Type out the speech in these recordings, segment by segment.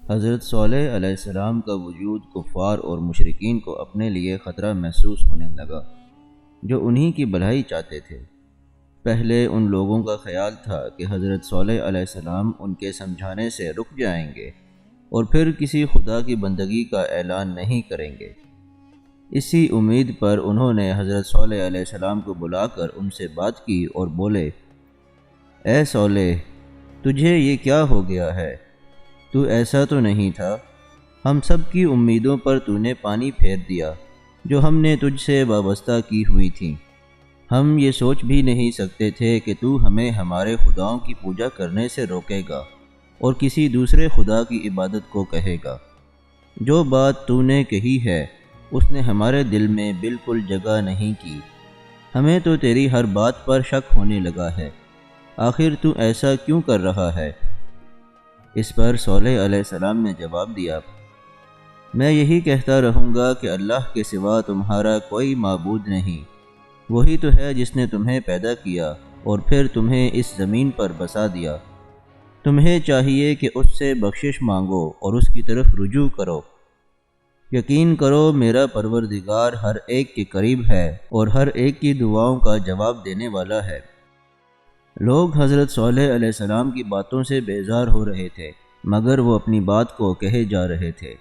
حضرت صالح علیہ السلام کا وجود کفار اور مشرکین کو اپنے لیے خطرہ محسوس ہونے لگا جو انہی کی بھلائی چاہتے تھے۔ پہلے ان لوگوں کا خیال تھا کہ حضرت صالح علیہ السلام ان کے سمجھانے سے رک جائیں گے اور پھر کسی خدا کی بندگی کا اعلان نہیں کریں گے۔ اسی امید پر انہوں نے حضرت صالح علیہ السلام کو بلا کر ان سے بات کی اور بولے، اے صالح، تجھے یہ کیا ہو گیا ہے؟ تو ایسا تو نہیں تھا۔ ہم سب کی امیدوں پر تو نے پانی پھیر دیا جو ہم نے تجھ سے وابستہ کی ہوئی تھیں۔ ہم یہ سوچ بھی نہیں سکتے تھے کہ تو ہمیں ہمارے خداؤں کی پوجا کرنے سے روکے گا اور کسی دوسرے خدا کی عبادت کو کہے گا۔ جو بات تو نے کہی ہے اس نے ہمارے دل میں بالکل جگہ نہیں کی۔ ہمیں تو تیری ہر بات پر شک ہونے لگا ہے۔ آخر تو ایسا کیوں کر رہا ہے؟ اس پر صالح علیہ السلام نے جواب دیا، میں یہی کہتا رہوں گا کہ اللہ کے سوا تمہارا کوئی معبود نہیں۔ وہی تو ہے جس نے تمہیں پیدا کیا اور پھر تمہیں اس زمین پر بسا دیا۔ تمہیں چاہیے کہ اس سے بخشش مانگو اور اس کی طرف رجوع کرو۔ یقین کرو میرا پروردگار ہر ایک کے قریب ہے اور ہر ایک کی دعاؤں کا جواب دینے والا ہے۔ لوگ حضرت صالح علیہ السلام کی باتوں سے بیزار ہو رہے تھے مگر وہ اپنی بات کو کہے جا رہے تھے۔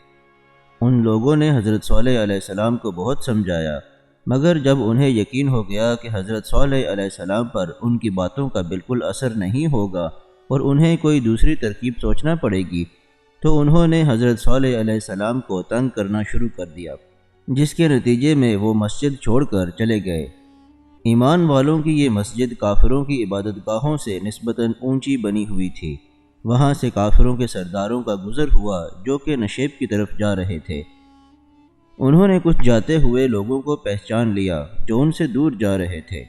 ان لوگوں نے حضرت صالح علیہ السلام کو بہت سمجھایا مگر جب انہیں یقین ہو گیا کہ حضرت صالح علیہ السلام پر ان کی باتوں کا بالکل اثر نہیں ہوگا اور انہیں کوئی دوسری ترکیب سوچنا پڑے گی تو انہوں نے حضرت صالح علیہ السلام کو تنگ کرنا شروع کر دیا، جس کے نتیجے میں وہ مسجد چھوڑ کر چلے گئے۔ ایمان والوں کی یہ مسجد کافروں کی عبادت گاہوں سے نسبتاً اونچی بنی ہوئی تھی۔ وہاں سے کافروں کے سرداروں کا گزر ہوا جو کہ نشیب کی طرف جا رہے تھے۔ انہوں نے کچھ جاتے ہوئے لوگوں کو پہچان لیا جو ان سے دور جا رہے تھے۔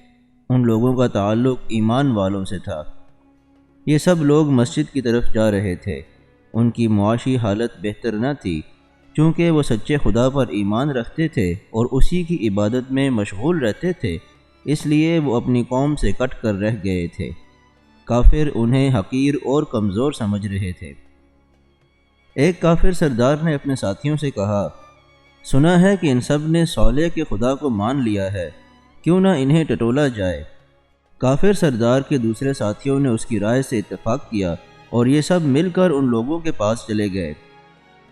ان لوگوں کا تعلق ایمان والوں سے تھا۔ یہ سب لوگ مسجد کی طرف جا رہے تھے۔ ان کی معاشی حالت بہتر نہ تھی چونکہ وہ سچے خدا پر ایمان رکھتے تھے اور اسی کی عبادت میں مشغول رہتے تھے، اس لیے وہ اپنی قوم سے کٹ کر رہ گئے تھے۔ کافر انہیں حقیر اور کمزور سمجھ رہے تھے۔ ایک کافر سردار نے اپنے ساتھیوں سے کہا، سنا ہے کہ ان سب نے صالح کے خدا کو مان لیا ہے، کیوں نہ انہیں ٹٹولا جائے؟ کافر سردار کے دوسرے ساتھیوں نے اس کی رائے سے اتفاق کیا اور یہ سب مل کر ان لوگوں کے پاس چلے گئے۔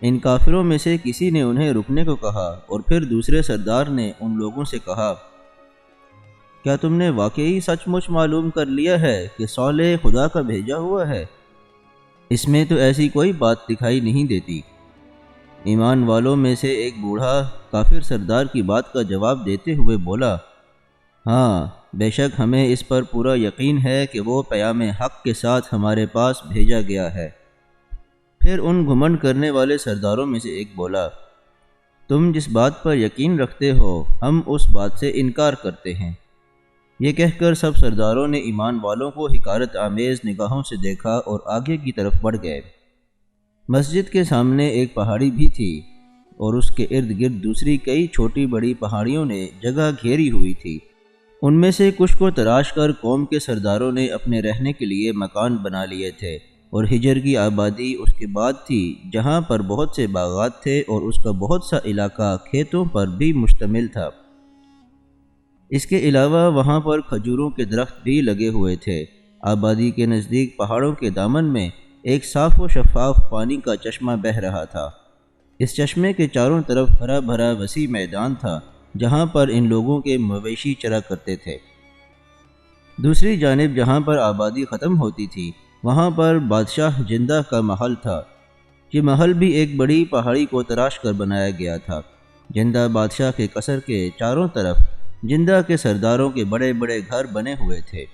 ان کافروں میں سے کسی نے انہیں رکنے کو کہا اور پھر دوسرے سردار نے ان لوگوں سے کہا، کیا تم نے واقعی سچ مچ معلوم کر لیا ہے کہ صالح خدا کا بھیجا ہوا ہے؟ اس میں تو ایسی کوئی بات دکھائی نہیں دیتی۔ ایمان والوں میں سے ایک بوڑھا کافر سردار کی بات کا جواب دیتے ہوئے بولا، ہاں، بے شک ہمیں اس پر پورا یقین ہے کہ وہ پیام حق کے ساتھ ہمارے پاس بھیجا گیا ہے۔ پھر ان گھمنڈ کرنے والے سرداروں میں سے ایک بولا، تم جس بات پر یقین رکھتے ہو ہم اس بات سے انکار کرتے ہیں۔ یہ کہہ کر سب سرداروں نے ایمان والوں کو حقارت آمیز نگاہوں سے دیکھا اور آگے کی طرف بڑھ گئے۔ مسجد کے سامنے ایک پہاڑی بھی تھی اور اس کے ارد گرد دوسری کئی چھوٹی بڑی پہاڑیوں نے جگہ گھیری ہوئی تھی۔ ان میں سے کچھ کو تراش کر قوم کے سرداروں نے اپنے رہنے کے لیے مکان بنا لیے تھے اور ہجر کی آبادی اس کے بعد تھی جہاں پر بہت سے باغات تھے اور اس کا بہت سا علاقہ کھیتوں پر بھی مشتمل تھا۔ اس کے علاوہ وہاں پر کھجوروں کے درخت بھی لگے ہوئے تھے۔ آبادی کے نزدیک پہاڑوں کے دامن میں ایک صاف و شفاف پانی کا چشمہ بہہ رہا تھا۔ اس چشمے کے چاروں طرف ہرا بھرا وسیع میدان تھا جہاں پر ان لوگوں کے مویشی چرا کرتے تھے۔ دوسری جانب جہاں پر آبادی ختم ہوتی تھی وہاں پر بادشاہ جندہ کا محل تھا۔ یہ محل بھی ایک بڑی پہاڑی کو تراش کر بنایا گیا تھا۔ جندہ بادشاہ کے قصر کے چاروں طرف جندہ کے سرداروں کے بڑے بڑے گھر بنے ہوئے تھے۔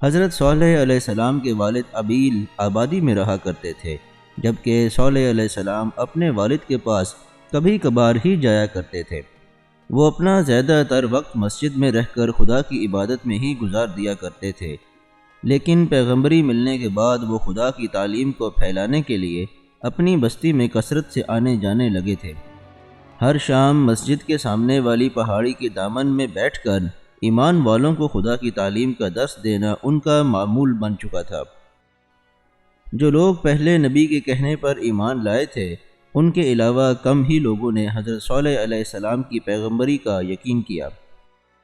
حضرت صالح علیہ السلام کے والد ابیل آبادی میں رہا کرتے تھے جبکہ صالح علیہ السلام اپنے والد کے پاس کبھی کبھار ہی جایا کرتے تھے۔ وہ اپنا زیادہ تر وقت مسجد میں رہ کر خدا کی عبادت میں ہی گزار دیا کرتے تھے، لیکن پیغمبری ملنے کے بعد وہ خدا کی تعلیم کو پھیلانے کے لیے اپنی بستی میں کثرت سے آنے جانے لگے تھے۔ ہر شام مسجد کے سامنے والی پہاڑی کے دامن میں بیٹھ کر ایمان والوں کو خدا کی تعلیم کا درس دینا ان کا معمول بن چکا تھا۔ جو لوگ پہلے نبی کے کہنے پر ایمان لائے تھے ان کے علاوہ کم ہی لوگوں نے حضرت صالح علیہ السلام کی پیغمبری کا یقین کیا۔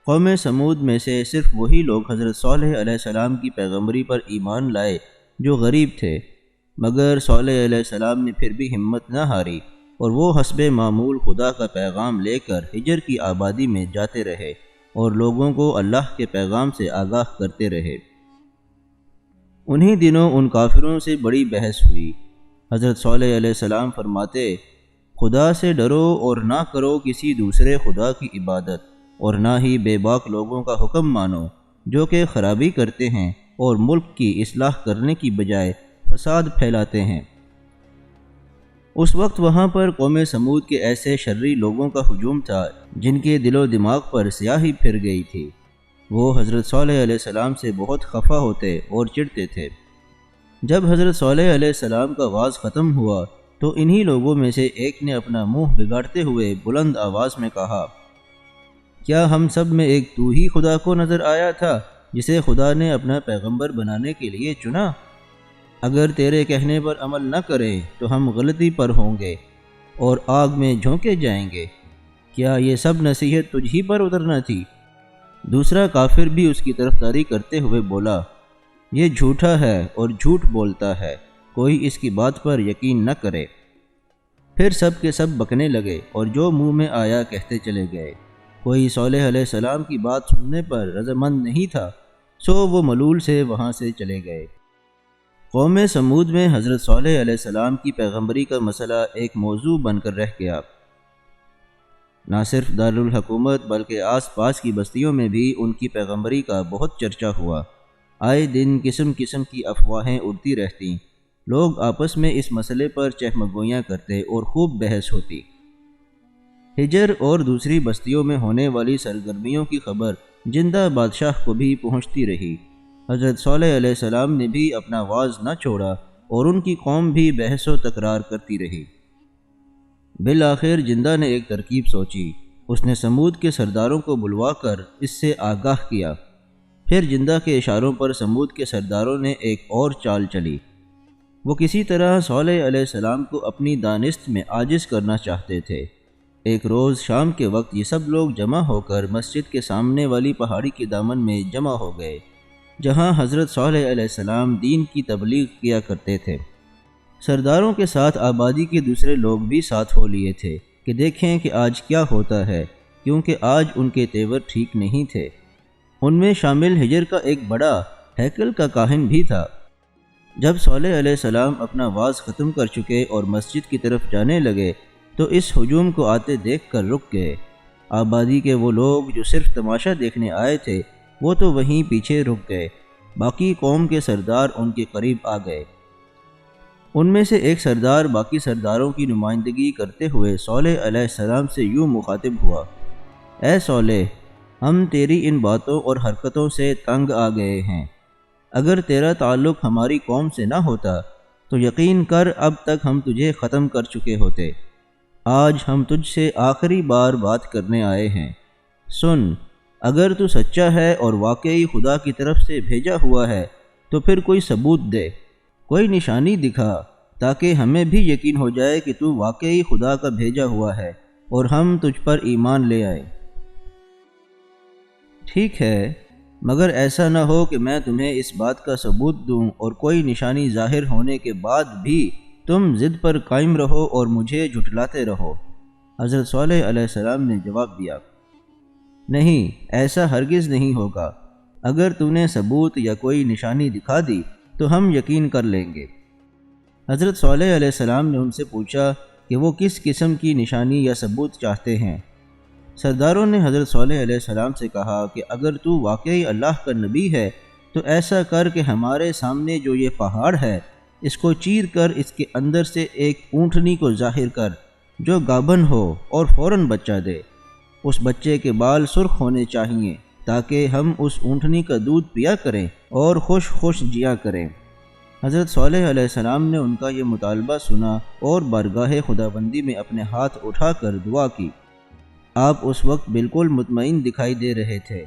قوم سمود میں سے صرف وہی لوگ حضرت صالح علیہ السلام کی پیغمبری پر ایمان لائے جو غریب تھے، مگر صالح علیہ السلام نے پھر بھی ہمت نہ ہاری اور وہ حسب معمول خدا کا پیغام لے کر ہجر کی آبادی میں جاتے رہے اور لوگوں کو اللہ کے پیغام سے آگاہ کرتے رہے۔ انہی دنوں ان کافروں سے بڑی بحث ہوئی۔ حضرت صالح علیہ السلام فرماتے، خدا سے ڈرو اور نہ کرو کسی دوسرے خدا کی عبادت، اور نہ ہی بے باک لوگوں کا حکم مانو جو کہ خرابی کرتے ہیں اور ملک کی اصلاح کرنے کی بجائے فساد پھیلاتے ہیں۔ اس وقت وہاں پر قوم سمود کے ایسے شرری لوگوں کا ہجوم تھا جن کے دل و دماغ پر سیاہی پھر گئی تھی۔ وہ حضرت صالح علیہ السلام سے بہت خفا ہوتے اور چڑھتے تھے۔ جب حضرت صالح علیہ السلام کا وعظ ختم ہوا تو انہی لوگوں میں سے ایک نے اپنا منہ بگاڑتے ہوئے بلند آواز میں کہا، کیا ہم سب میں ایک تو ہی خدا کو نظر آیا تھا جسے خدا نے اپنا پیغمبر بنانے کے لیے چنا؟ اگر تیرے کہنے پر عمل نہ کریں تو ہم غلطی پر ہوں گے اور آگ میں جھونکے جائیں گے۔ کیا یہ سب نصیحت تجھ ہی پر اترنا تھی؟ دوسرا کافر بھی اس کی طرفداری کرتے ہوئے بولا، یہ جھوٹا ہے اور جھوٹ بولتا ہے، کوئی اس کی بات پر یقین نہ کرے۔ پھر سب کے سب بکنے لگے اور جو منہ میں آیا کہتے چلے گئے۔ کوئی صالح علیہ السلام کی بات سننے پر رضامند نہیں تھا، سو وہ ملول سے وہاں سے چلے گئے۔ قوم سمود میں حضرت صالح علیہ السلام کی پیغمبری کا مسئلہ ایک موضوع بن کر رہ گیا۔ نہ صرف دارالحکومت بلکہ آس پاس کی بستیوں میں بھی ان کی پیغمبری کا بہت چرچا ہوا۔ آئے دن قسم قسم کی افواہیں اڑتی رہتیں، لوگ آپس میں اس مسئلے پر چہمگوئیاں کرتے اور خوب بحث ہوتی۔ ہجر اور دوسری بستیوں میں ہونے والی سرگرمیوں کی خبر جندہ بادشاہ کو بھی پہنچتی رہی۔ حضرت صالح علیہ السلام نے بھی اپنا وعظ نہ چھوڑا اور ان کی قوم بھی بحث و تکرار کرتی رہی۔ بالآخر جندہ نے ایک ترکیب سوچی۔ اس نے سمود کے سرداروں کو بلوا کر اس سے آگاہ کیا۔ پھر جندہ کے اشاروں پر سمود کے سرداروں نے ایک اور چال چلی۔ وہ کسی طرح صالح علیہ السلام کو اپنی دانست میں عاجز کرنا چاہتے تھے۔ ایک روز شام کے وقت یہ سب لوگ جمع ہو کر مسجد کے سامنے والی پہاڑی کے دامن میں جمع ہو گئے جہاں حضرت صالح علیہ السلام دین کی تبلیغ کیا کرتے تھے۔ سرداروں کے ساتھ آبادی کے دوسرے لوگ بھی ساتھ ہو لیے تھے کہ دیکھیں کہ آج کیا ہوتا ہے، کیونکہ آج ان کے تیور ٹھیک نہیں تھے۔ ان میں شامل ہجر کا ایک بڑا ہیکل کا کاہن بھی تھا۔ جب صالح علیہ السلام اپنا وعظ ختم کر چکے اور مسجد کی طرف جانے لگے تو اس ہجوم کو آتے دیکھ کر رک گئے۔ آبادی کے وہ لوگ جو صرف تماشا دیکھنے آئے تھے وہ تو وہیں پیچھے رک گئے، باقی قوم کے سردار ان کے قریب آ گئے۔ ان میں سے ایک سردار باقی سرداروں کی نمائندگی کرتے ہوئے صالح علیہ السلام سے یوں مخاطب ہوا، اے صالح، ہم تیری ان باتوں اور حرکتوں سے تنگ آ گئے ہیں۔ اگر تیرا تعلق ہماری قوم سے نہ ہوتا تو یقین کر اب تک ہم تجھے ختم کر چکے ہوتے۔ آج ہم تجھ سے آخری بار بات کرنے آئے ہیں۔ سن، اگر تو سچا ہے اور واقعی خدا کی طرف سے بھیجا ہوا ہے تو پھر کوئی ثبوت دے، کوئی نشانی دکھا، تاکہ ہمیں بھی یقین ہو جائے کہ تو واقعی خدا کا بھیجا ہوا ہے اور ہم تجھ پر ایمان لے آئیں۔ ٹھیک ہے، مگر ایسا نہ ہو کہ میں تمہیں اس بات کا ثبوت دوں اور کوئی نشانی ظاہر ہونے کے بعد بھی تم ضد پر قائم رہو اور مجھے جھٹلاتے رہو۔ حضرت صالح علیہ السلام نے جواب دیا، نہیں، ایسا ہرگز نہیں ہوگا۔ اگر تو نے ثبوت یا کوئی نشانی دکھا دی تو ہم یقین کر لیں گے۔ حضرت صالح علیہ السلام نے ان سے پوچھا کہ وہ کس قسم کی نشانی یا ثبوت چاہتے ہیں۔ سرداروں نے حضرت صالح علیہ السلام سے کہا کہ اگر تو واقعی اللہ کا نبی ہے تو ایسا کر کہ ہمارے سامنے جو یہ پہاڑ ہے اس کو چیر کر اس کے اندر سے ایک اونٹنی کو ظاہر کر جو گابن ہو اور فوراً بچہ دے۔ اس بچے کے بال سرخ ہونے چاہیے تاکہ ہم اس اونٹنی کا دودھ پیا کریں اور خوش خوش جیا کریں۔ حضرت صالح علیہ السلام نے ان کا یہ مطالبہ سنا اور بارگاہ خداوندی میں اپنے ہاتھ اٹھا کر دعا کی۔ آپ اس وقت بالکل مطمئن دکھائی دے رہے تھے۔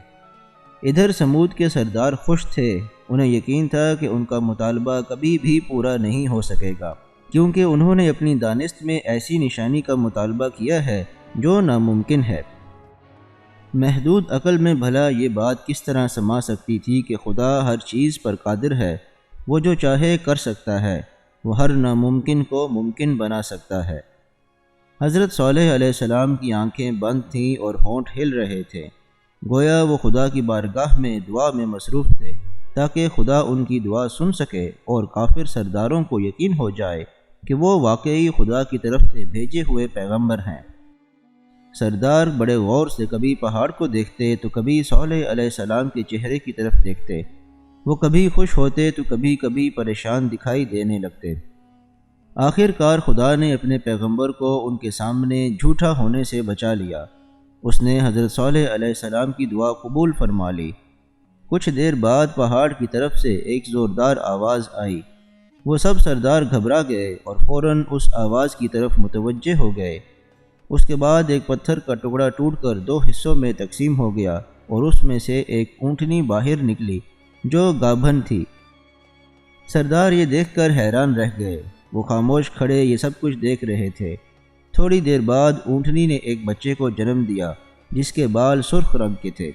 ادھر سمود کے سردار خوش تھے، انہیں یقین تھا کہ ان کا مطالبہ کبھی بھی پورا نہیں ہو سکے گا، کیونکہ انہوں نے اپنی دانست میں ایسی نشانی کا مطالبہ کیا ہے جو ناممکن ہے۔ محدود عقل میں بھلا یہ بات کس طرح سما سکتی تھی کہ خدا ہر چیز پر قادر ہے، وہ جو چاہے کر سکتا ہے، وہ ہر ناممکن کو ممکن بنا سکتا ہے۔ حضرت صالح علیہ السلام کی آنکھیں بند تھیں اور ہونٹ ہل رہے تھے، گویا وہ خدا کی بارگاہ میں دعا میں مصروف تھے تاکہ خدا ان کی دعا سن سکے اور کافر سرداروں کو یقین ہو جائے کہ وہ واقعی خدا کی طرف سے بھیجے ہوئے پیغمبر ہیں۔ سردار بڑے غور سے کبھی پہاڑ کو دیکھتے تو کبھی صالح علیہ السلام کے چہرے کی طرف دیکھتے، وہ کبھی خوش ہوتے تو کبھی کبھی پریشان دکھائی دینے لگتے۔ آخر کار خدا نے اپنے پیغمبر کو ان کے سامنے جھوٹا ہونے سے بچا لیا، اس نے حضرت صالح علیہ السلام کی دعا قبول فرما لی۔ کچھ دیر بعد پہاڑ کی طرف سے ایک زوردار آواز آئی، وہ سب سردار گھبرا گئے اور فوراً اس آواز کی طرف متوجہ ہو گئے۔ اس کے بعد ایک پتھر کا ٹکڑا ٹوٹ کر 2 حصوں میں تقسیم ہو گیا اور اس میں سے ایک اونٹنی باہر نکلی جو گابھن تھی۔ سردار یہ دیکھ کر حیران رہ گئے، وہ خاموش کھڑے یہ سب کچھ دیکھ رہے تھے۔ تھوڑی دیر بعد اونٹنی نے ایک بچے کو جنم دیا جس کے بال سرخ رنگ کے تھے۔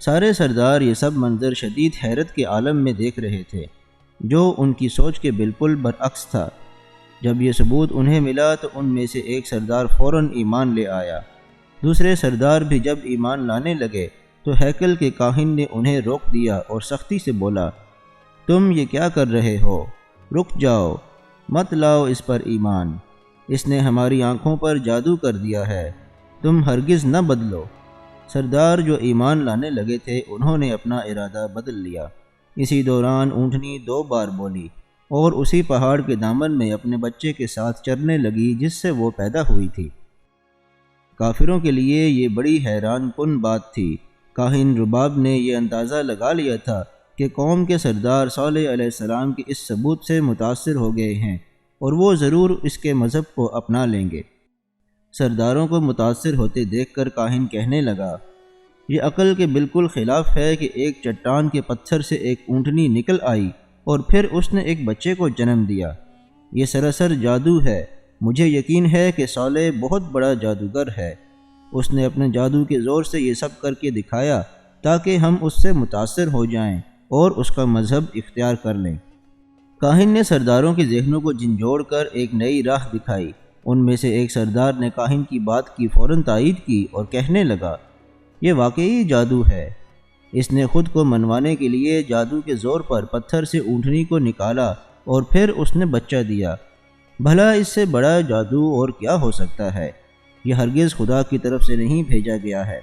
سارے سردار یہ سب منظر شدید حیرت کے عالم میں دیکھ رہے تھے جو ان کی سوچ کے بالکل برعکس تھا۔ جب یہ ثبوت انہیں ملا تو ان میں سے ایک سردار فوراً ایمان لے آیا۔ دوسرے سردار بھی جب ایمان لانے لگے تو ہیکل کے کاہن نے انہیں روک دیا اور سختی سے بولا، تم یہ کیا کر رہے ہو؟ رک جاؤ، مت لاؤ اس پر ایمان، اس نے ہماری آنکھوں پر جادو کر دیا ہے، تم ہرگز نہ بدلو۔ سردار جو ایمان لانے لگے تھے انہوں نے اپنا ارادہ بدل لیا۔ اسی دوران اونٹنی 2 بار بولی اور اسی پہاڑ کے دامن میں اپنے بچے کے ساتھ چرنے لگی جس سے وہ پیدا ہوئی تھی۔ کافروں کے لیے یہ بڑی حیران کن بات تھی۔ کاہن رباب نے یہ اندازہ لگا لیا تھا کہ قوم کے سردار صالح علیہ السلام کے اس ثبوت سے متاثر ہو گئے ہیں اور وہ ضرور اس کے مذہب کو اپنا لیں گے۔ سرداروں کو متاثر ہوتے دیکھ کر کاہن کہنے لگا، یہ عقل کے بالکل خلاف ہے کہ ایک چٹان کے پتھر سے ایک اونٹنی نکل آئی اور پھر اس نے ایک بچے کو جنم دیا۔ یہ سراسر جادو ہے۔ مجھے یقین ہے کہ صالح بہت بڑا جادوگر ہے، اس نے اپنے جادو کے زور سے یہ سب کر کے دکھایا تاکہ ہم اس سے متاثر ہو جائیں اور اس کا مذہب اختیار کر لیں۔ کاہن نے سرداروں کے ذہنوں کو جھنجھوڑ کر ایک نئی راہ دکھائی۔ ان میں سے ایک سردار نے کاہن کی بات کی فوراً تائید کی اور کہنے لگا، یہ واقعی جادو ہے۔ اس نے خود کو منوانے کے لیے جادو کے زور پر پتھر سے اونٹنی کو نکالا اور پھر اس نے بچہ دیا۔ بھلا اس سے بڑا جادو اور کیا ہو سکتا ہے؟ یہ ہرگز خدا کی طرف سے نہیں بھیجا گیا ہے۔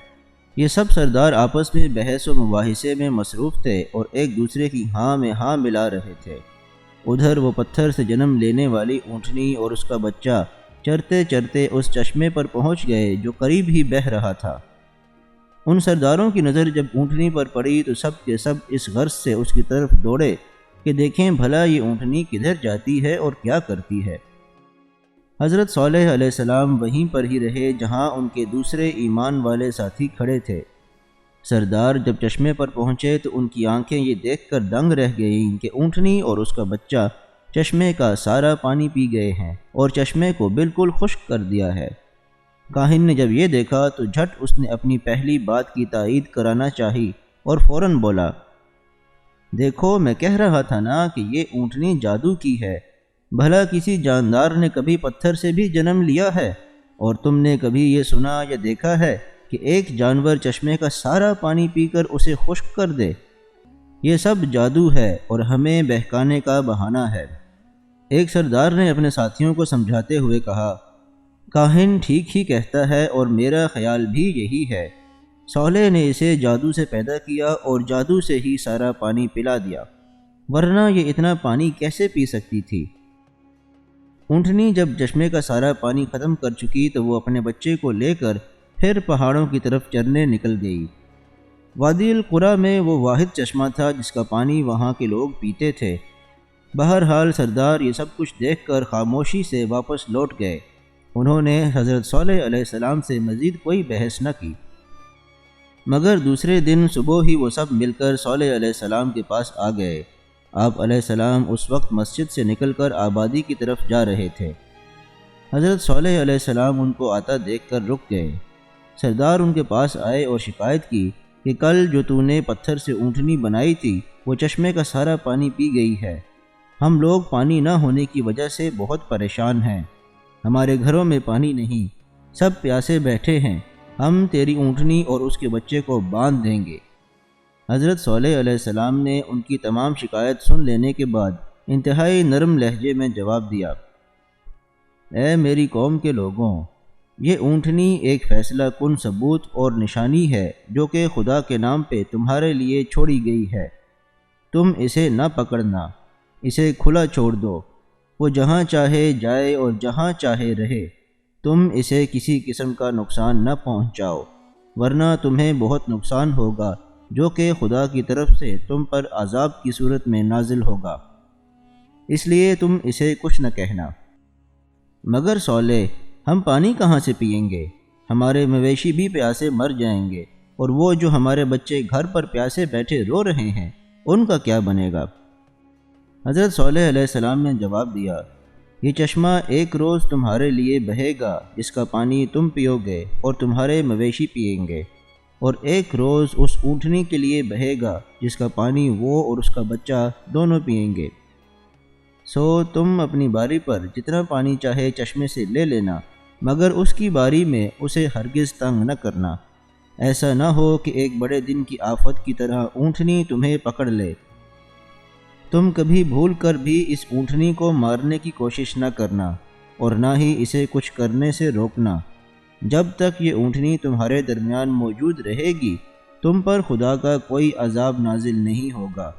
یہ سب سردار آپس میں بحث و مباحثے میں مصروف تھے اور ایک دوسرے کی ہاں میں ہاں ملا رہے تھے۔ ادھر وہ پتھر سے جنم لینے والی اونٹنی اور اس کا بچہ چرتے چرتے اس چشمے پر پہنچ گئے جو قریب ہی بہہ رہا تھا۔ ان سرداروں کی نظر جب اونٹنی پر پڑی تو سب کے سب اس غرض سے اس کی طرف دوڑے کہ دیکھیں بھلا یہ اونٹنی کدھر جاتی ہے اور کیا کرتی ہے۔ حضرت صالح علیہ السلام وہیں پر ہی رہے جہاں ان کے دوسرے ایمان والے ساتھی کھڑے تھے۔ سردار جب چشمے پر پہنچے تو ان کی آنکھیں یہ دیکھ کر دنگ رہ گئیں کہ اونٹنی اور اس کا بچہ چشمے کا سارا پانی پی گئے ہیں اور چشمے کو بالکل خشک کر دیا ہے۔ کاہن نے جب یہ دیکھا تو جھٹ اس نے اپنی پہلی بات کی تائید کرانا چاہی اور فوراً بولا، دیکھو میں کہہ رہا تھا نا کہ یہ اونٹنی جادو کی ہے۔ بھلا کسی جاندار نے کبھی پتھر سے بھی جنم لیا ہے؟ اور تم نے کبھی یہ سنا یا دیکھا ہے کہ ایک جانور چشمے کا سارا پانی پی کر اسے خشک کر دے؟ یہ سب جادو ہے اور ہمیں بہکانے کا بہانہ ہے۔ ایک سردار نے اپنے ساتھیوں کو سمجھاتے ہوئے کہا، کاہن ٹھیک ہی کہتا ہے اور میرا خیال بھی یہی ہے۔ صالح نے اسے جادو سے پیدا کیا اور جادو سے ہی سارا پانی پلا دیا، ورنہ یہ اتنا پانی کیسے پی سکتی تھی؟ اونٹنی جب چشمے کا سارا پانی ختم کر چکی تو وہ اپنے بچے کو لے کر پھر پہاڑوں کی طرف چرنے نکل گئی۔ وادی القریٰ میں وہ واحد چشمہ تھا جس کا پانی وہاں کے لوگ پیتے تھے۔ بہرحال سردار یہ سب کچھ دیکھ کر خاموشی سے واپس لوٹ گئے۔ انہوں نے حضرت صالح علیہ السلام سے مزید کوئی بحث نہ کی۔ مگر دوسرے دن صبح ہی وہ سب مل کر صالح علیہ السلام کے پاس آ گئے۔ آپ علیہ السلام اس وقت مسجد سے نکل کر آبادی کی طرف جا رہے تھے۔ حضرت صالح علیہ السلام ان کو آتا دیکھ کر رک گئے۔ سردار ان کے پاس آئے اور شکایت کی کہ کل جو تو نے پتھر سے اونٹنی بنائی تھی وہ چشمے کا سارا پانی پی گئی ہے۔ ہم لوگ پانی نہ ہونے کی وجہ سے بہت پریشان ہیں۔ ہمارے گھروں میں پانی نہیں، سب پیاسے بیٹھے ہیں۔ ہم تیری اونٹنی اور اس کے بچے کو باندھ دیں گے۔ حضرت صالح علیہ السلام نے ان کی تمام شکایت سن لینے کے بعد انتہائی نرم لہجے میں جواب دیا، اے میری قوم کے لوگوں، یہ اونٹنی ایک فیصلہ کن ثبوت اور نشانی ہے جو کہ خدا کے نام پہ تمہارے لیے چھوڑی گئی ہے۔ تم اسے نہ پکڑنا، اسے کھلا چھوڑ دو، وہ جہاں چاہے جائے اور جہاں چاہے رہے۔ تم اسے کسی قسم کا نقصان نہ پہنچاؤ، ورنہ تمہیں بہت نقصان ہوگا جو کہ خدا کی طرف سے تم پر عذاب کی صورت میں نازل ہوگا، اس لیے تم اسے کچھ نہ کہنا۔ مگر صالح، ہم پانی کہاں سے پئیں گے؟ ہمارے مویشی بھی پیاسے مر جائیں گے، اور وہ جو ہمارے بچے گھر پر پیاسے بیٹھے رو رہے ہیں ان کا کیا بنے گا؟ حضرت صالح علیہ السلام نے جواب دیا، یہ چشمہ ایک روز تمہارے لیے بہے گا جس کا پانی تم پیو گے اور تمہارے مویشی پئیں گے، اور ایک روز اس اونٹنی کے لیے بہے گا جس کا پانی وہ اور اس کا بچہ دونوں پئیں گے۔ سو تم اپنی باری پر جتنا پانی چاہے چشمے سے لے لینا، مگر اس کی باری میں اسے ہرگز تنگ نہ کرنا۔ ایسا نہ ہو کہ ایک بڑے دن کی آفت کی طرح اونٹنی تمہیں پکڑ لے۔ تم کبھی بھول کر بھی اس اونٹنی کو مارنے کی کوشش نہ کرنا، اور نہ ہی اسے کچھ کرنے سے روکنا۔ جب تک یہ اونٹنی تمہارے درمیان موجود رہے گی تم پر خدا کا کوئی عذاب نازل نہیں ہوگا،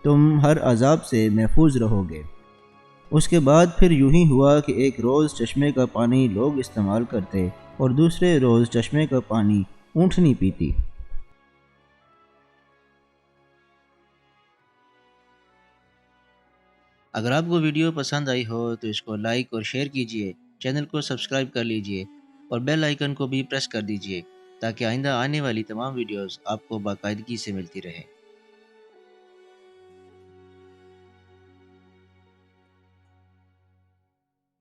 تم ہر عذاب سے محفوظ رہو گے۔ اس کے بعد پھر یوں ہی ہوا کہ ایک روز چشمے کا پانی لوگ استعمال کرتے اور دوسرے روز چشمے کا پانی اونٹنی پیتی۔ اگر آپ کو ویڈیو پسند آئی ہو تو اس کو لائک اور شیئر کیجیے، چینل کو سبسکرائب کر لیجیے اور بیل آئیکن کو بھی پریس کر دیجیے تاکہ آئندہ آنے والی تمام ویڈیوز آپ کو باقاعدگی سے ملتی رہیں۔